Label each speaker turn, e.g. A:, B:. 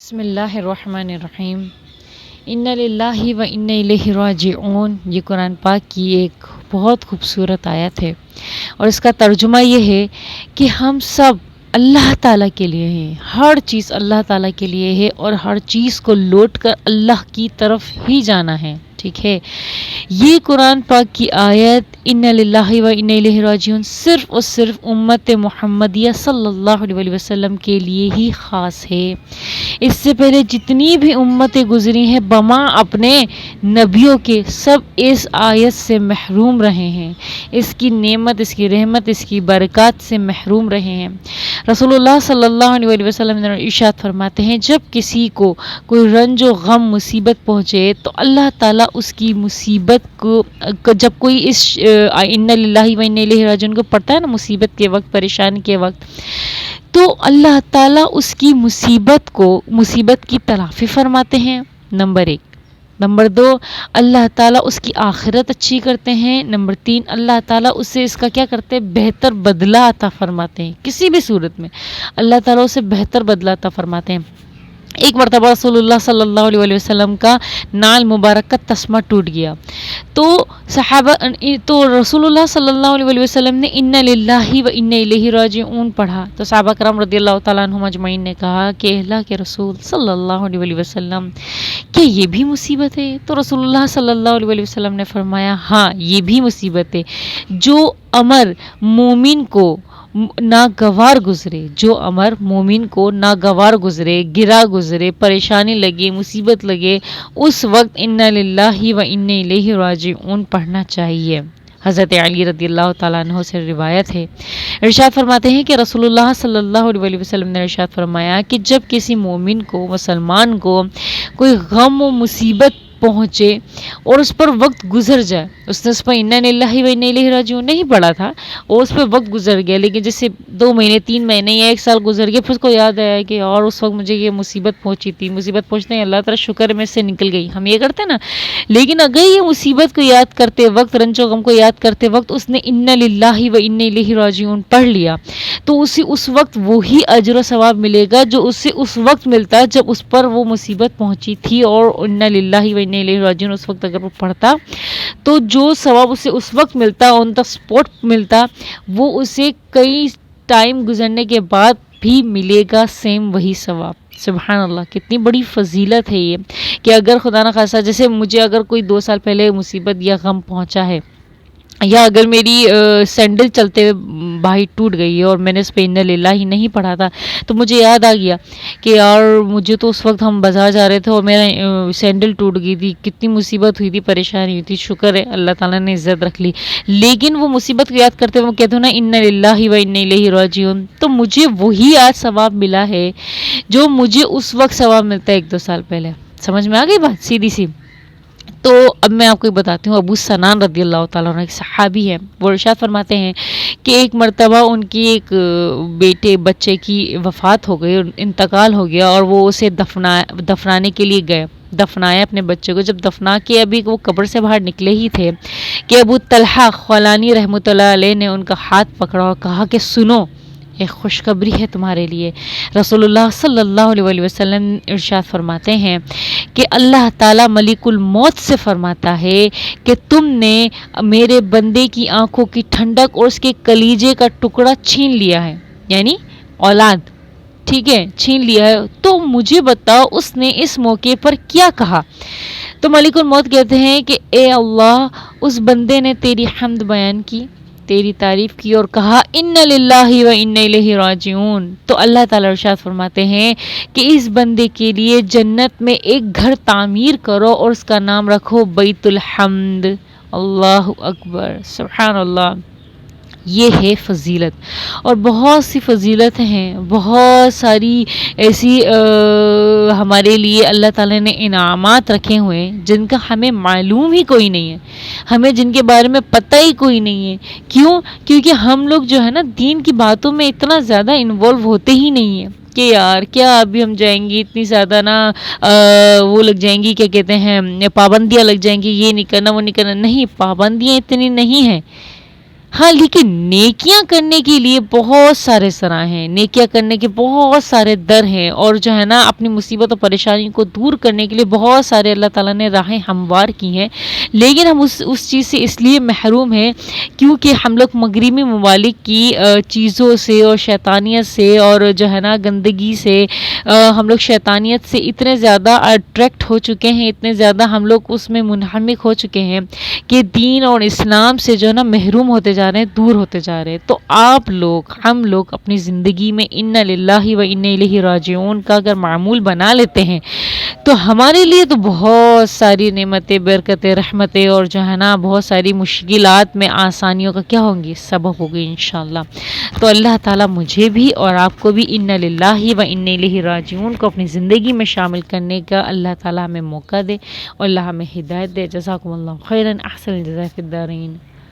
A: بسم اللہ الرحمن الرحیم۔ اِنَّ لِلَّهِ وَإِنَّ إِلَيْهِ رَاجِعُونَ، یہ قرآن پاک کی ایک بہت خوبصورت آیت ہے، اور اس کا ترجمہ یہ ہے کہ ہم سب اللہ تعالیٰ کے لیے ہیں، ہر چیز اللہ تعالیٰ کے لیے ہے، اور ہر چیز کو لوٹ کر اللہ کی طرف ہی جانا ہے، ٹھیک ہے۔ یہ قرآن پاک کی آیت اِنَّ لِلَّهِ وَإِنَّ إِلَيْهِ رَاجِعُونَ صرف اور صرف امت محمدیہ صلی اللہ علیہ وسلم کے لیے ہی خاص ہے۔ اس سے پہلے جتنی بھی امتیں گزری ہیں بما اپنے نبیوں کے، سب اس آیت سے محروم رہے ہیں، اس کی نعمت، اس کی رحمت، اس کی برکات سے محروم رہے ہیں۔ رسول اللہ صلی اللہ علیہ وسلم نے ارشاد فرماتے ہیں، جب کسی کو کوئی رنج و غم مصیبت پہنچے تو اللہ تعالیٰ اس کی مصیبت کو، جب کوئی اس اِنَّ لِلَّهِ وَإِنَّ إِلَيْهِ رَاجِعُونَ کو پڑھتا ہے نا، مصیبت کے وقت، پریشانی کے وقت، تو اللہ تعالیٰ اس کی مصیبت کی تلافی فرماتے ہیں، نمبر 1۔ نمبر 2، اللہ تعالیٰ اس کی آخرت اچھی کرتے ہیں۔ نمبر 3، اللہ تعالیٰ اسے اس کا کیا کرتے ہیں، بہتر بدلہ عطا فرماتے ہیں، کسی بھی صورت میں اللہ تعالیٰ اسے بہتر بدلہ عطا فرماتے ہیں۔ ایک مرتبہ رسول اللہ صلی اللہ علیہ وسلم کا نال مبارک کا تسمہ ٹوٹ گیا، تو رسول اللہ صلی اللہ علیہ وسلم نے اِنَّ لِلَّهِ وَإِنَّ إِلَيْهِ رَاجِعُونَ پڑھا، تو صحابہ کرام رضی اللہ تعالیٰ عنہم اجمعین نے کہا کہ اللہ کے رسول صلی اللہ علیہ وسلم، کہ یہ بھی مصیبت ہے؟ تو رسول اللہ صلی اللہ علیہ وسلم نے فرمایا، ہاں یہ بھی مصیبت ہے، جو امر مومن کو ناگوار گزرے، جو امر مومن کو ناگوار گزرے، گرا گزرے، پریشانی لگے، مصیبت لگے، اس وقت اِنَّ لِلَّهِ وَإِنَّ إِلَيْهِ رَاجِعُونَ پڑھنا چاہیے۔ حضرت علی رضی اللہ تعالیٰ عنہ سے روایت ہے، ارشاد فرماتے ہیں کہ رسول اللہ صلی اللہ علیہ وسلم نے ارشاد فرمایا کہ جب کسی مومن کو، مسلمان کو کوئی غم و مصیبت پہنچے اور اس پر وقت گزر جائے، اس نے اس پر اِنَّ لِلَّهِ وَإِنَّ إِلَيْهِ رَاجِعُونَ نہیں پڑھا تھا، اور اس پہ وقت گزر گیا، لیکن جیسے 2 مہینے 3 مہینے یا 1 سال گزر گیا، پھر اس کو یاد آیا کہ اور اس وقت مجھے یہ مصیبت پہنچی تھی، مصیبت پہنچتے ہیں اللہ تعالیٰ شکر میں سے نکل گئی، ہم یہ کرتے ہیں نا، لیکن اگر یہ مصیبت کو یاد کرتے وقت، رنج و غم کو یاد کرتے وقت اس نے اِنَّ لِلَّهِ وَإِنَّ إِلَيْهِ رَاجِعُونَ پڑھ لیا، تو اسے اس وقت وہی اجر و ثواب ملے گا جو اسے اس وقت ملتا جب اس پر وہ مصیبت پہنچی تھی، اور اِنَّ لِلَّهِ وَإِنَّ إِلَيْهِ رَاجِعُونَ اس وقت اگر وہ پڑھتا تو جو ثواب اسے اس وقت ملتا، آن دا اسپاٹ ملتا، وہ اسے کئی ٹائم گزرنے کے بعد بھی ملے گا، سیم وہی ثواب۔ سبحان اللہ، کتنی بڑی فضیلت ہے یہ، کہ اگر خدا نہ خواستہ جیسے مجھے اگر کوئی 2 سال پہلے مصیبت یا غم پہنچا ہے، یا اگر میری سینڈل چلتے ہوئے باہر ٹوٹ گئی ہے اور میں نے اس پہ اِنَّ لِلَّهِ نہیں پڑھا تھا، تو مجھے یاد آ گیا کہ یار مجھے تو اس وقت ہم بازار جا رہے تھے اور میرا سینڈل ٹوٹ گئی تھی، کتنی مصیبت ہوئی تھی، پریشانی ہوئی تھی، شکر ہے اللہ تعالیٰ نے عزت رکھ لی، لیکن وہ مصیبت کو یاد کرتے وہ کہتے ہیں نا اِنَّ لِلَّهِ وَإِنَّ إِلَيْهِ رَاجِعُونَ، تو مجھے وہی آج ثواب ملا ہے جو مجھے اس وقت ثواب ملتا ہے 1-2 سال پہلے۔ سمجھ میں آ گئی بات سیدھی سی؟ تو اب میں آپ کو بتاتی ہوں، ابو سنان رضی اللہ تعالیٰ عنہ ایک صحابی ہیں، وہ ارشاد فرماتے ہیں کہ ایک مرتبہ ان کی ایک بچے کی وفات ہو گئی، انتقال ہو گیا، اور وہ اسے دفنانے کے لیے گئے، دفنایا اپنے بچے کو۔ جب دفنا کے ابھی وہ قبر سے باہر نکلے ہی تھے کہ ابو طلحہ خولانی رحمۃ اللہ علیہ نے ان کا ہاتھ پکڑا اور کہا کہ سنو، ایک خوشخبری ہے تمہارے لیے۔ رسول اللہ صلی اللہ علیہ وسلم ارشاد فرماتے ہیں کہ اللہ تعالیٰ ملک الموت سے فرماتا ہے کہ تم نے میرے بندے کی آنکھوں کی ٹھنڈک اور اس کے کلیجے کا ٹکڑا چھین لیا ہے، یعنی اولاد، ٹھیک ہے، چھین لیا ہے، تو مجھے بتاؤ اس نے اس موقع پر کیا کہا؟ تو ملک الموت کہتے ہیں کہ اے اللہ، اس بندے نے تیری حمد بیان کی، تیری تعریف کی، اور کہا اِنَّ لِلَّهِ وَإِنَّ إِلَيْهِ رَاجِعُونَ۔ تو اللہ تعالیٰ ارشاد فرماتے ہیں کہ اس بندے کے لیے جنت میں ایک گھر تعمیر کرو اور اس کا نام رکھو بیت الحمد۔ اللہ اکبر، سبحان اللہ۔ یہ ہے فضیلت، اور بہت سی فضیلت ہیں، بہت ساری ایسی ہمارے لیے اللہ تعالیٰ نے انعامات رکھے ہوئے ہیں جن کا ہمیں معلوم ہی کوئی نہیں ہے، ہمیں جن کے بارے میں پتہ ہی کوئی نہیں ہے۔ کیوں؟ کیونکہ ہم لوگ جو ہے نا دین کی باتوں میں اتنا زیادہ انوالو ہوتے ہی نہیں ہیں کہ یار کیا ابھی ہم جائیں گے، اتنی زیادہ نا وہ لگ جائیں گی، کیا کہتے ہیں، پابندیاں لگ جائیں گی، یہ نہیں کرنا وہ نہیں کرنا۔ نہیں، پابندیاں اتنی نہیں ہیں، ہاں لیکن نیکیاں کرنے کے لیے بہت سارے سرا ہیں، نیکیاں کرنے کے بہت سارے در ہیں، اور جو ہے نا اپنی مصیبت و پریشانی کو دور کرنے کے لیے بہت سارے اللہ تعالیٰ نے راہیں ہموار کی ہیں، لیکن ہم اس چیز سے اس لیے محروم ہیں کیونکہ ہم لوگ مغربی ممالک کی چیزوں سے اور شیطانیت سے اور جو ہے نا گندگی سے ہم لوگ شیطانیت سے اتنے زیادہ اٹریکٹ ہو چکے ہیں، اتنے زیادہ ہم لوگ اس میں منہمک ہو چکے ہیں کہ دین اور اسلام سے جو ہے نا محروم ہوتے جا رہے ہیں، دور ہوتے جا رہے ہیں۔ تو آپ لوگ، ہم لوگ اپنی زندگی میں انا للہ و انا الیہ راجعون کا اگر معمول بنا لیتے ہیں تو ہمارے لیے تو بہت ساری نعمتیں، برکتیں، رحمتیں اور جو ہے نا بہت ساری مشکلات میں آسانیوں کا کیا ہوں گی، سبب ہوگی انشاءاللہ۔ تو اللہ تعالیٰ مجھے بھی اور آپ کو بھی انا للہ و انا الیہ راجعون کو اپنی زندگی میں شامل کرنے کا اللہ تعالیٰ ہمیں موقع دے اور اللہ ہمیں ہدایت دے۔ جزاکم اللہ خیرا، احسن الجزاء فی الدارین۔